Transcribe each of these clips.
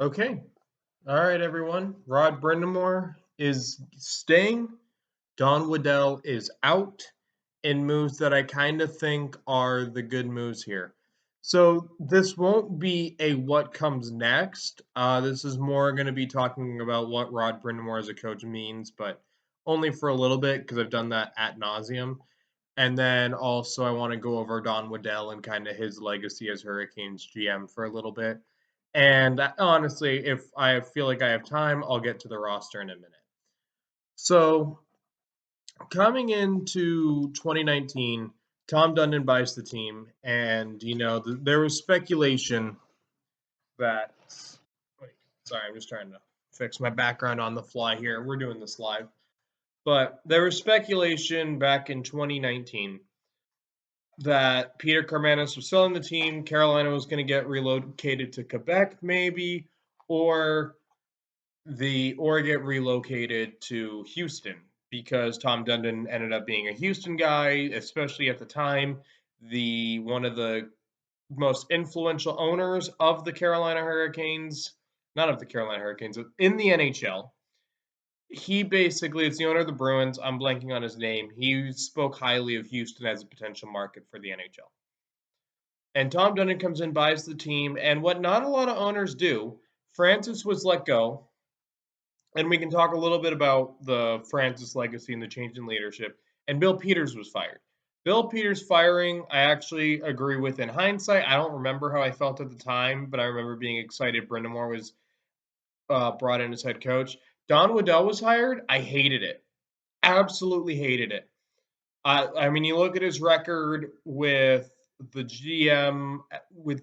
Okay. All right, everyone. Rod Brind'Amour is staying. Don Waddell is out in moves that I kind of think are the good moves here. So this won't be a what comes next. This is more going to be talking about what Rod Brind'Amour as a coach means, but only for a little bit because I've done that ad nauseum. And then also I want to go over Don Waddell and kind of his legacy as Hurricanes GM for a little bit. And honestly, if I feel like I have time, I'll get to the roster in a minute. So coming into 2019, Tom Dundon buys the team, and there was speculation that. Wait, sorry, I'm just trying to fix my background on the fly here. We're doing this live, but there was speculation back in 2019 that Peter Carmanis was selling the team. Carolina was going to get relocated to Quebec, maybe, or get relocated to Houston because Tom Dundon ended up being a Houston guy, especially at the time. The one of the most influential owners of the Carolina Hurricanes, not of the Carolina Hurricanes, in the NHL. He basically, it's the owner of the Bruins. I'm blanking on his name. He spoke highly of Houston as a potential market for the NHL. And Tom Dundon comes in, buys the team, and what not a lot of owners do, Francis was let go, and we can talk a little bit about the Francis legacy and the change in leadership. And Bill Peters was fired. Bill Peters firing, I actually agree with in hindsight. I don't remember how I felt at the time, but I remember being excited Brind'Amour was brought in as head coach. Don Waddell was hired. I hated it. Absolutely hated it. I mean, you look at his record with the GM, with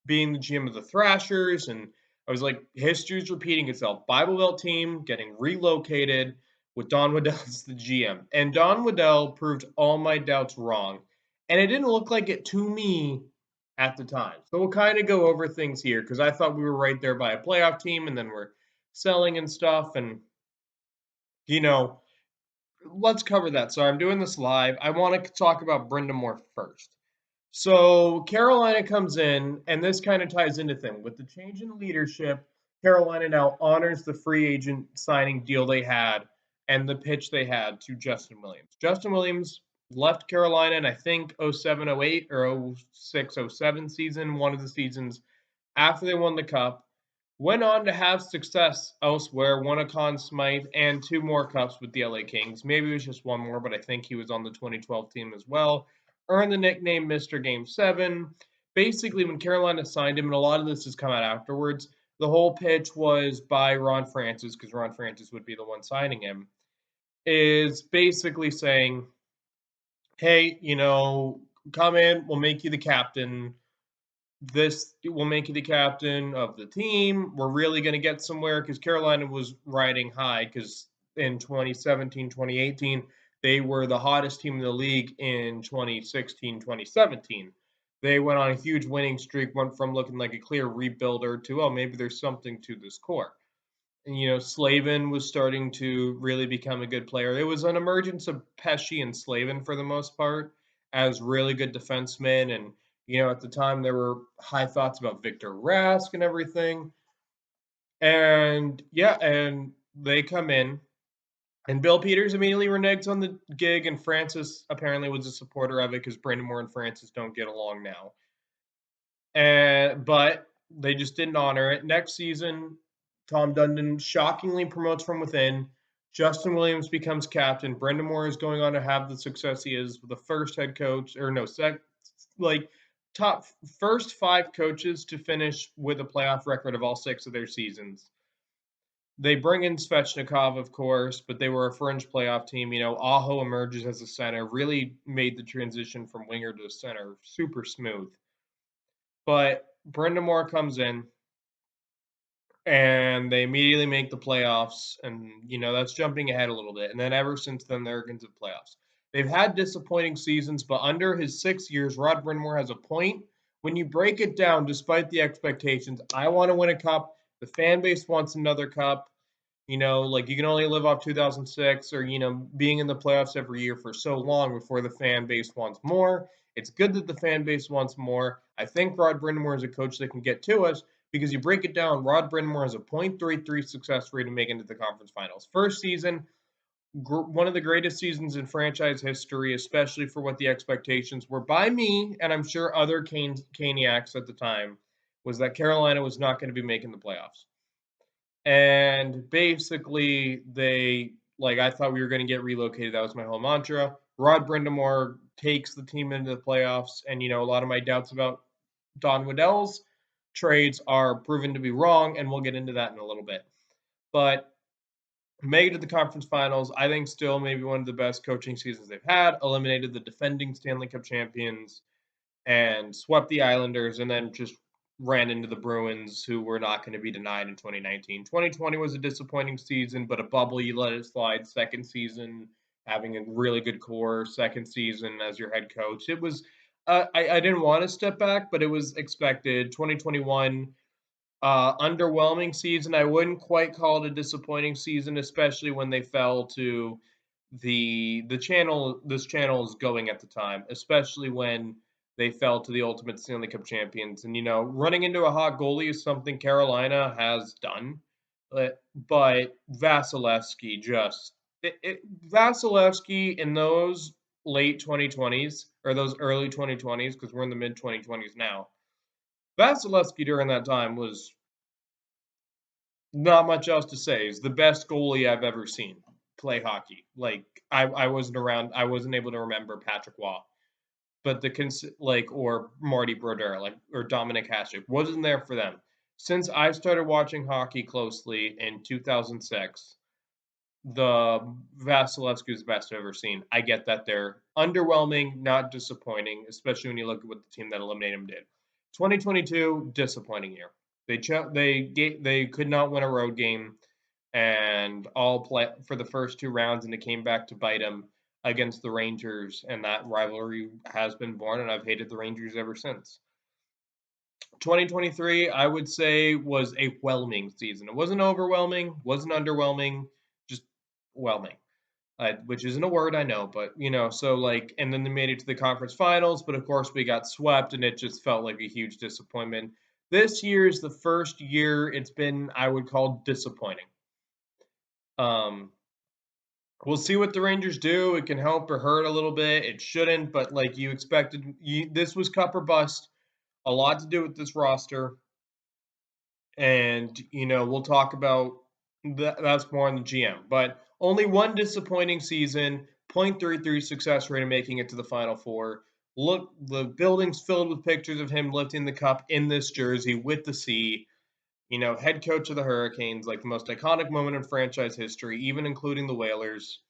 being the GM of the Thrashers, and I was like, history's repeating itself. Bible Belt team getting relocated with Don Waddell as the GM. And Don Waddell proved all my doubts wrong. And it didn't look like it to me at the time. So we'll kind of go over things here because I thought we were right there by a playoff team and then we're selling and stuff. And, you know, let's cover that. So I'm doing this live. I want to talk about Brind'Amour first. So Carolina comes in, and this kind of ties into thing with the change in leadership. Carolina now honors the free agent signing deal they had and the pitch they had to Justin Williams. Justin Williams left Carolina in I think 07-08 or 06-07 season, one of the seasons after they won the cup. Went on to have success elsewhere, won a Conn Smythe and two more cups with the LA Kings. Maybe it was just one more, but I think he was on the 2012 team as well. Earned the nickname Mr. Game 7. Basically, when Carolina signed him, and a lot of this has come out afterwards, the whole pitch was by Ron Francis, because Ron Francis would be the one signing him, is basically saying, hey, come in, we'll make you the captain. This will make you the captain of the team. We're really going to get somewhere because Carolina was riding high because in 2017, 2018, they were the hottest team in the league in 2016, 2017. They went on a huge winning streak, went from looking like a clear rebuilder to, oh, maybe there's something to this core. And, Slavin was starting to really become a good player. It was an emergence of Pesci and Slavin for the most part as really good defensemen. And, at the time there were high thoughts about Victor Rask and everything. And yeah, and they come in. And Bill Peters immediately reneges on the gig, and Francis apparently was a supporter of it because Brind'Amour and Francis don't get along now. But they just didn't honor it. Next season, Tom Dundon shockingly promotes from within. Justin Williams becomes captain. Brind'Amour is going on to have the success he is with the first head coach, or no, top first five coaches to finish with a playoff record of all six of their seasons. They bring in Svechnikov, of course, but they were a fringe playoff team. Aho emerges as a center, really made the transition from winger to center super smooth. But Brind'Amour comes in, and they immediately make the playoffs. And, that's jumping ahead a little bit. And then ever since then, they're into the playoffs. They've had disappointing seasons, but under his 6 years, Rod Brind'Amour has a point. When you break it down, despite the expectations, I want to win a cup. The fan base wants another cup. You can only live off 2006 or, being in the playoffs every year for so long before the fan base wants more. It's good that the fan base wants more. I think Rod Brind'Amour is a coach that can get to us, because you break it down, Rod Brind'Amour has a .33 success rate to make into the conference finals. First season, one of the greatest seasons in franchise history, especially for what the expectations were by me, and I'm sure other Caniacs at the time, was that Carolina was not going to be making the playoffs. And basically, I thought we were going to get relocated. That was my whole mantra. Rod Brind'Amour takes the team into the playoffs, and a lot of my doubts about Don Waddell's trades are proven to be wrong, and we'll get into that in a little bit. But made it to the conference finals. I think still maybe one of the best coaching seasons they've had. Eliminated the defending Stanley Cup champions and swept the Islanders, and then just ran into the Bruins, who were not going to be denied in 2019. 2020 was a disappointing season, but a bubble, you let it slide. Second season, having a really good core. Second season as your head coach. It was, I didn't want to step back, but it was expected. 2021, underwhelming season. I wouldn't quite call it a disappointing season, especially when they fell to the channel this channel is going at the time, especially when they fell to the ultimate Stanley Cup champions. And running into a hot goalie is something Carolina has done, but Vasilevsky just Vasilevsky in those late 2020s or those early 2020s, because we're in the mid 2020s now. Vasilevsky during that time was not much else to say. He's the best goalie I've ever seen play hockey. Like I wasn't around. I wasn't able to remember Patrick Waugh, but or Marty Brodeur, or Dominic Hasek wasn't there for them. Since I started watching hockey closely in 2006, the Vasilevsky is the best I've ever seen. I get that they're underwhelming, not disappointing, especially when you look at what the team that eliminated them did. 2022, disappointing year. They could not win a road game, and all play for the first two rounds, and it came back to bite them against the Rangers, and that rivalry has been born, and I've hated the Rangers ever since. 2023, I would say, was a whelming season. It wasn't overwhelming, wasn't underwhelming, just whelming. Which isn't a word, I know, but and then they made it to the conference finals, but of course we got swept, and it just felt like a huge disappointment. This year is the first year it's been, I would call, disappointing. We'll see what the Rangers do. It can help or hurt a little bit. It shouldn't, but like you expected, this was cup or bust. A lot to do with this roster, and we'll talk about that. That's more on the GM, but only one disappointing season. .33 success rate of making it to the Final Four. Look, the building's filled with pictures of him lifting the cup in this jersey with the C. Head coach of the Hurricanes, like the most iconic moment in franchise history, even including the Whalers.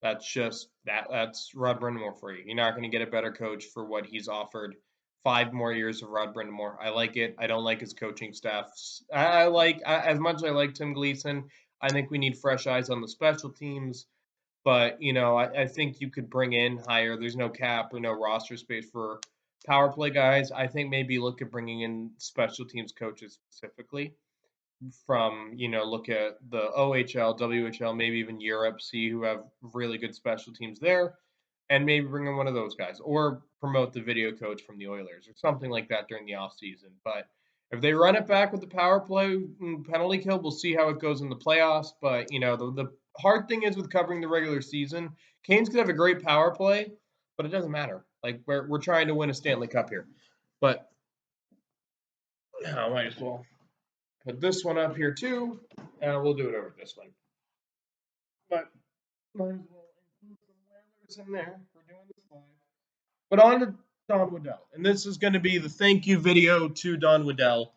That's just that's Rod Brind'Amour for you. You're not going to get a better coach for what he's offered. 5 more years of Rod Brind'Amour. I like it. I don't like his coaching staff. As much as I like Tim Gleason, I think we need fresh eyes on the special teams. But I think you could bring in higher. There's no cap or no roster space for power play guys. I think maybe look at bringing in special teams coaches specifically from, look at the OHL, WHL, maybe even Europe, see who have really good special teams there, and maybe bring in one of those guys, or promote the video coach from the Oilers or something like that during the offseason. But if they run it back with the power play penalty kill, we'll see how it goes in the playoffs. But, the hard thing is with covering the regular season, Canes could have a great power play, but it doesn't matter. Like, we're trying to win a Stanley Cup here. But I might as well put this one up here too, and we'll do it over this one. But might as well include some Whalers in there. We're doing this live. But on to Don Waddell, and this is going to be the thank you video to Don Waddell.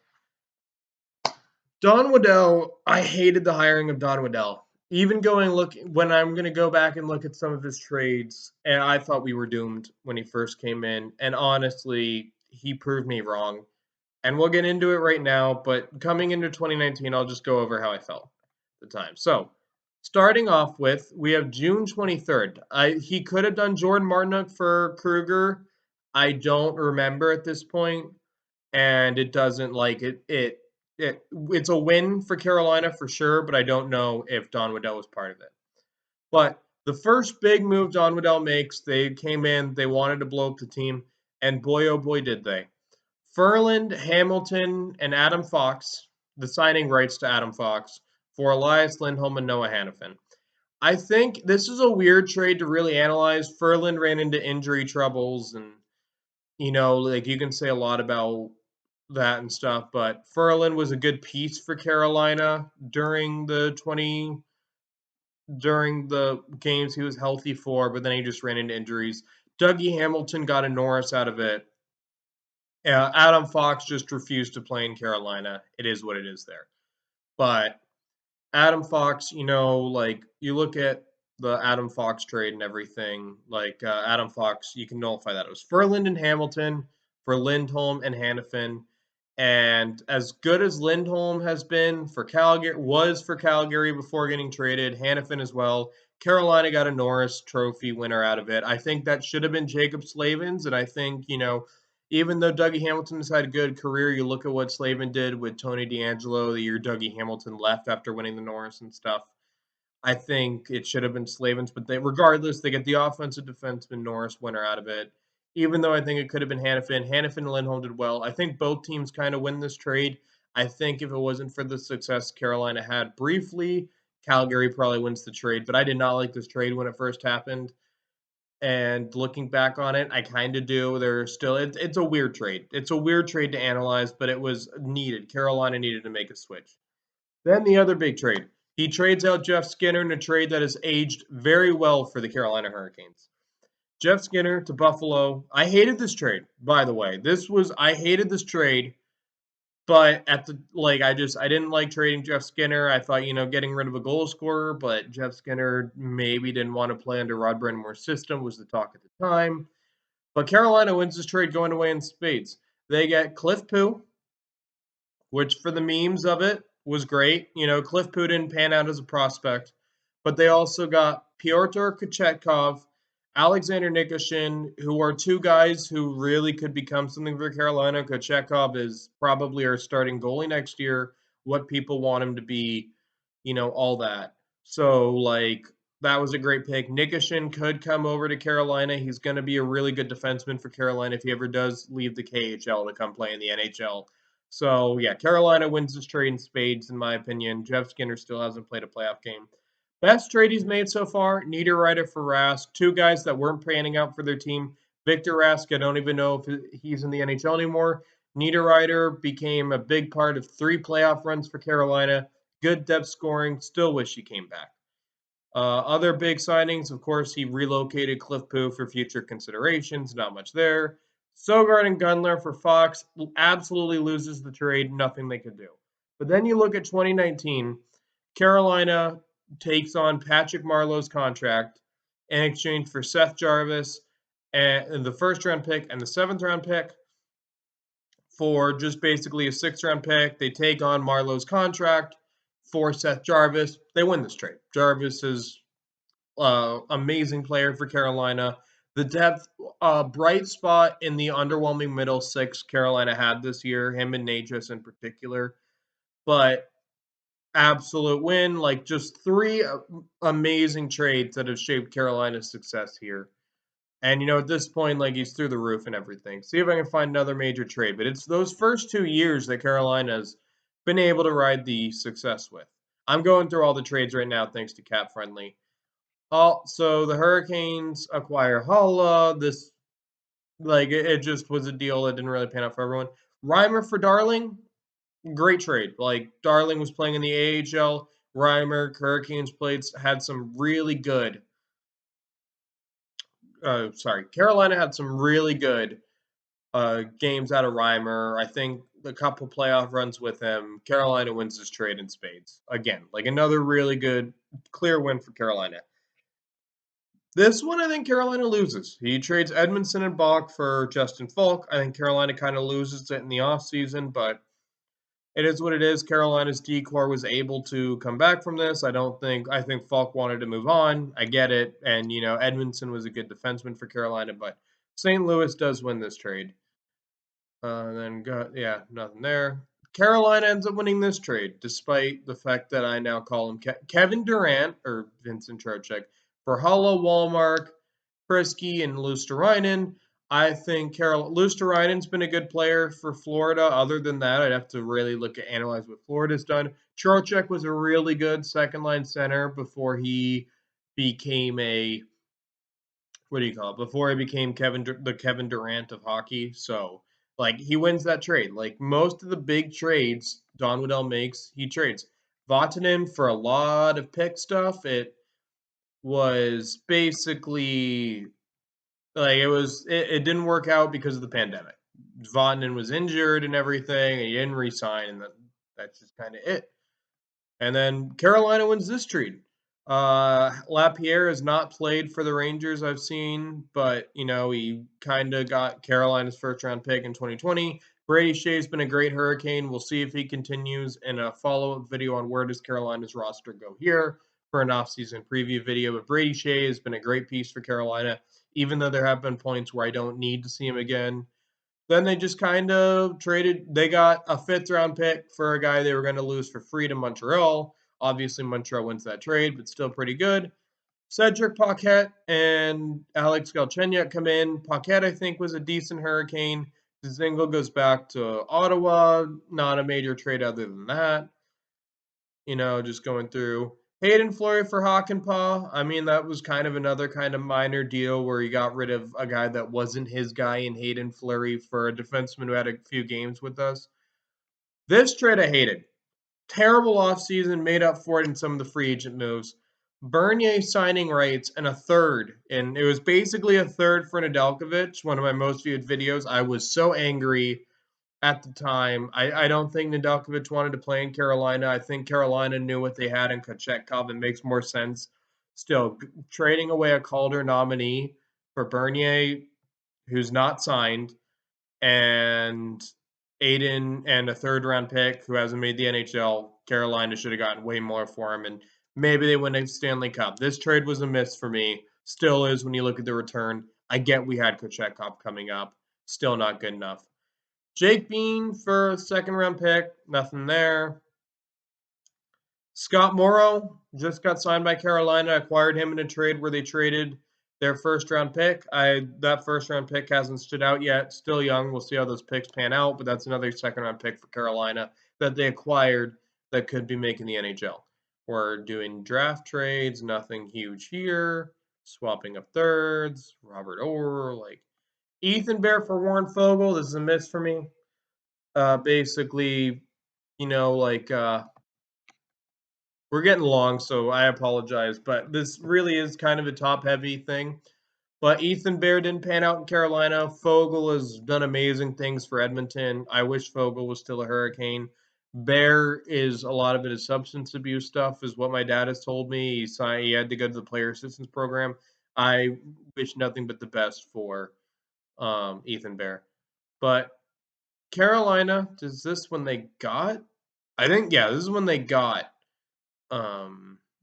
Don Waddell, I hated the hiring of Don Waddell. Even when I'm going to go back and look at some of his trades, and I thought we were doomed when he first came in, and honestly, he proved me wrong. And we'll get into it right now, but coming into 2019, I'll just go over how I felt at the time. So, starting off with, we have June 23rd. He could have done Jordan Martinook for Kruger. I don't remember at this point, and it doesn't it's a win for Carolina for sure, but I don't know if Don Waddell was part of it. But the first big move Don Waddell makes, they came in, they wanted to blow up the team, and boy, oh boy, did they. Ferland, Hamilton, and Adam Fox, the signing rights to Adam Fox, for Elias Lindholm and Noah Hannafin. I think this is a weird trade to really analyze. Ferland ran into injury troubles, and like you can say a lot about that and stuff, but Ferland was a good piece for Carolina during the games he was healthy for, but then he just ran into injuries. Dougie Hamilton got a Norris out of it. Adam Fox just refused to play in Carolina. It is what it is there. But Adam Fox, like you look at the Adam Fox trade and everything, like Adam Fox, you can nullify that. It was Ferland and Hamilton for Lindholm and Hannafin. And as good as Lindholm has been for Calgary before getting traded, Hannafin as well. Carolina got a Norris Trophy winner out of it. I think that should have been Jacob Slavin's, and I think even though Dougie Hamilton has had a good career, you look at what Slavin did with Tony DeAngelo the year Dougie Hamilton left after winning the Norris and stuff. I think it should have been Slavin's, but regardless, they get the offensive defenseman Norris winner out of it. Even though I think it could have been Hannafin. Hannafin and Lindholm did well. I think both teams kind of win this trade. I think if it wasn't for the success Carolina had briefly, Calgary probably wins the trade. But I did not like this trade when it first happened. And looking back on it, I kind of do. It's a weird trade. It's a weird trade to analyze, but it was needed. Carolina needed to make a switch. Then the other big trade. He trades out Jeff Skinner in a trade that has aged very well for the Carolina Hurricanes. Jeff Skinner to Buffalo. I hated this trade, by the way. I hated this trade, but I didn't like trading Jeff Skinner. I thought, getting rid of a goal scorer, but Jeff Skinner maybe didn't want to play under Rod Brind'Amour's system was the talk at the time. But Carolina wins this trade going away in spades. They get Cliff Poo, which for the memes of it was great. Cliff Poo didn't pan out as a prospect, but they also got Pyotr Kochetkov, Alexander Nikoshin, who are two guys who really could become something for Carolina. Kochetkov is probably our starting goalie next year, what people want him to be, all that. So, that was a great pick. Nikoshin could come over to Carolina. He's going to be a really good defenseman for Carolina if he ever does leave the KHL to come play in the NHL. So, yeah, Carolina wins this trade in spades, in my opinion. Jeff Skinner still hasn't played a playoff game. Best trade he's made so far, Niederreiter for Rask. Two guys that weren't panning out for their team. Victor Rask, I don't even know if he's in the NHL anymore. Niederreiter became a big part of 3 playoff runs for Carolina. Good depth scoring. Still wish he came back. Other big signings, of course, he relocated Cliff Poo for future considerations. Not much there. Sogard and Gunler for Fox absolutely loses the trade. Nothing they could do. But then you look at 2019, Carolina takes on Patrick Marleau's contract in exchange for Seth Jarvis and the first-round pick and the seventh-round pick for just basically a 6th-round pick. They take on Marleau's contract for Seth Jarvis. They win this trade. Jarvis is amazing player for Carolina. The depth, bright spot in the underwhelming middle 6 Carolina had this year, him and Natchez in particular. But absolute win, just 3 amazing trades that have shaped Carolina's success here. And, at this point, he's through the roof and everything. See if I can find another major trade. But it's those first 2 years that Carolina's been able to ride the success with. I'm going through all the trades right now thanks to Cap Friendly. So the Hurricanes acquire Holla. This, it just was a deal that didn't really pan out for everyone. Reimer for Darling, great trade. Darling was playing in the AHL. Reimer, Hurricanes had some really good. Carolina had some really good games out of Reimer. I think a couple playoff runs with him. Carolina wins this trade in spades. Again, another really good, clear win for Carolina. This one, I think Carolina loses. He trades Edmondson and Bach for Justin Falk. I think Carolina kind of loses it in the offseason, but it is what it is. Carolina's D-core was able to come back from this. I think Falk wanted to move on. I get it. And, Edmondson was a good defenseman for Carolina, but St. Louis does win this trade. Nothing there. Carolina ends up winning this trade, despite the fact that I now call him Kevin Durant, or Vincent Trocheck, for Holla, Wallmark, Prisky, and Luosterainen. I think Luosterainen's been a good player for Florida. Other than that, I'd have to really look at analyze what Florida's done. Trocheck was a really good second line center before he became a what do you call it? Before he became the Kevin Durant of hockey. So like he wins that trade. Like most of the big trades Don Waddell makes, he trades. Vatanen for a lot of pick stuff. It was basically like it didn't work out because of the pandemic. Vatanen was injured and everything, and he didn't resign, and that's just kind of it. And then Carolina wins this trade. Lapierre has not played for the Rangers, I've seen, but he kind of got Carolina's first round pick in 2020. Brady Shea's been a great Hurricane. We'll see if he continues in a follow up video on where does Carolina's roster go here for an offseason preview video. But Brady Shea has been a great piece for Carolina, even though there have been points where I don't need to see him again. Then they just kind of traded. They got a fifth round pick for a guy they were going to lose for free to Montreal. Obviously, Montreal wins that trade, but still pretty good. Cedric Paquette and Alex Galchenyuk come in. Paquette, I think, was a decent Hurricane. Dzingel goes back to Ottawa. Not a major trade other than that. Just going through. Hayden Fleury for Hakanpää. I mean, that was kind of another kind of minor deal where he got rid of a guy that wasn't his guy in Hayden Fleury for a defenseman who had a few games with us. This trade I hated. Terrible offseason, made up for it in some of the free agent moves. Bernier signing rights and a third. And it was basically a third for Nedeljkovic, one of my most viewed videos. I was so angry at the time. I don't think Nedeljkovic wanted to play in Carolina. I think Carolina knew what they had in Kochetkov. It makes more sense. Still, trading away a Calder nominee for Bernier, who's not signed, and Aiden and a third round pick who hasn't made the NHL, Carolina should have gotten way more for him, and maybe they win a Stanley Cup. This trade was a miss for me. Still is when you look at the return. I get we had Kochetkov coming up. Still not good enough. Jake Bean for a second round pick, nothing there. Scott Morrow just got signed by Carolina, acquired him in a trade where they traded their first round pick. That first round pick hasn't stood out yet. Still young. We'll see how those picks pan out, but that's another second round pick for Carolina that they acquired that could be making the NHL. We're doing draft trades, nothing huge here. Swapping of thirds, Robert Orr, like Ethan Bear for Warren Fogle. This is a miss for me. Basically, we're getting long, so I apologize, but this really is kind of a top-heavy thing. But Ethan Bear didn't pan out in Carolina. Fogle has done amazing things for Edmonton. I wish Fogle was still a Hurricane. Bear is a lot of it is substance abuse stuff, is what my dad has told me. He had to go to the player assistance program. I wish nothing but the best for Ethan Bear. But Carolina, is this when they got? I think, yeah, this is when they got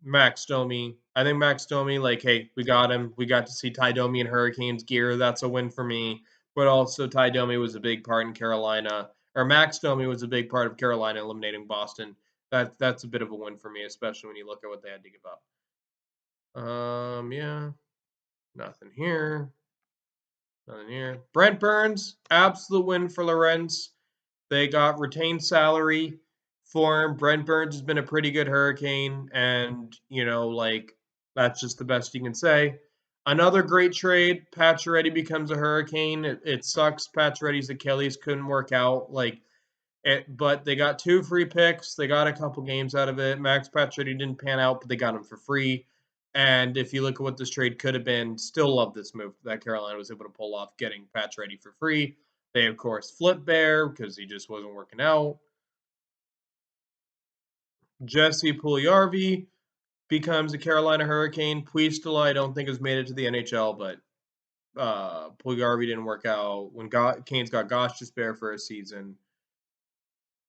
Max Domi. I think Max Domi, like, hey, we got him. We got to see Ty Domi in Hurricanes gear. That's a win for me. But also, Ty Domi was a big part in Carolina, or Max Domi was a big part of Carolina eliminating Boston. That's a bit of a win for me, especially when you look at what they had to give up. Yeah, nothing here. Nothing here. Brent Burns, absolute win for Lorenz. They got retained salary for him. Brent Burns has been a pretty good Hurricane, and that's just the best you can say. Another great trade. Pacioretty becomes a Hurricane. It sucks. Pacioretty's Achilles couldn't work out. But they got 2 free picks. They got a couple games out of it. Max Pacioretty didn't pan out, but they got him for free. And if you look at what this trade could have been, still love this move that Carolina was able to pull off, getting Pacioretty for free. They, of course, flipped Bear because he just wasn't working out. Jesse Puljujarvi becomes a Carolina Hurricane. Puistila, I don't think, has made it to the NHL, but Puljujarvi didn't work out. When Canes got Gosh to spare for a season,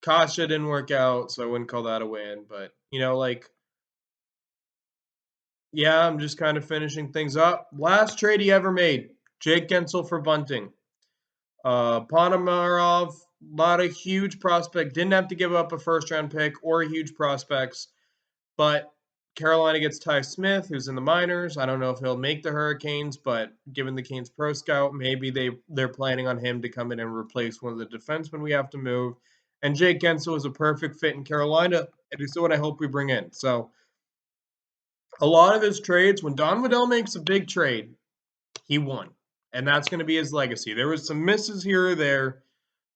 Kasha didn't work out, so I wouldn't call that a win. But, yeah, I'm just kind of finishing things up. Last trade he ever made, Jake Gensel for Bunting. Ponomarov, not a huge prospect. Didn't have to give up a first-round pick or huge prospects. But Carolina gets Ty Smith, who's in the minors. I don't know if he'll make the Hurricanes, but given the Canes pro scout, maybe they're planning on him to come in and replace one of the defensemen we have to move. And Jake Gensel is a perfect fit in Carolina, and he's the one I hope we bring in. So a lot of his trades, when Don Waddell makes a big trade, he won. And that's going to be his legacy. There was some misses here or there.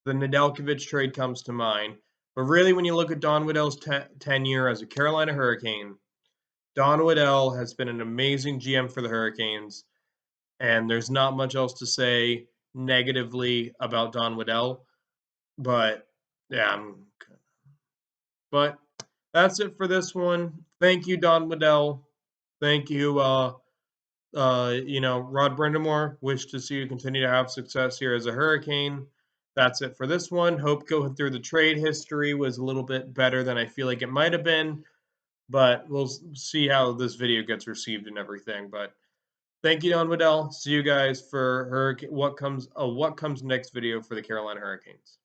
The Nedeljkovic trade comes to mind. But really, when you look at Don Waddell's tenure as a Carolina Hurricane, Don Waddell has been an amazing GM for the Hurricanes, and there's not much else to say negatively about Don Waddell. But yeah, but that's it for this one. Thank you, Don Waddell. Thank you, Rod Brind'Amour. Wish to see you continue to have success here as a Hurricane. That's it for this one. Hope going through the trade history was a little bit better than I feel like it might have been, but we'll see how this video gets received and everything. But thank you, Don Waddell. See you guys for what comes next video for the Carolina Hurricanes.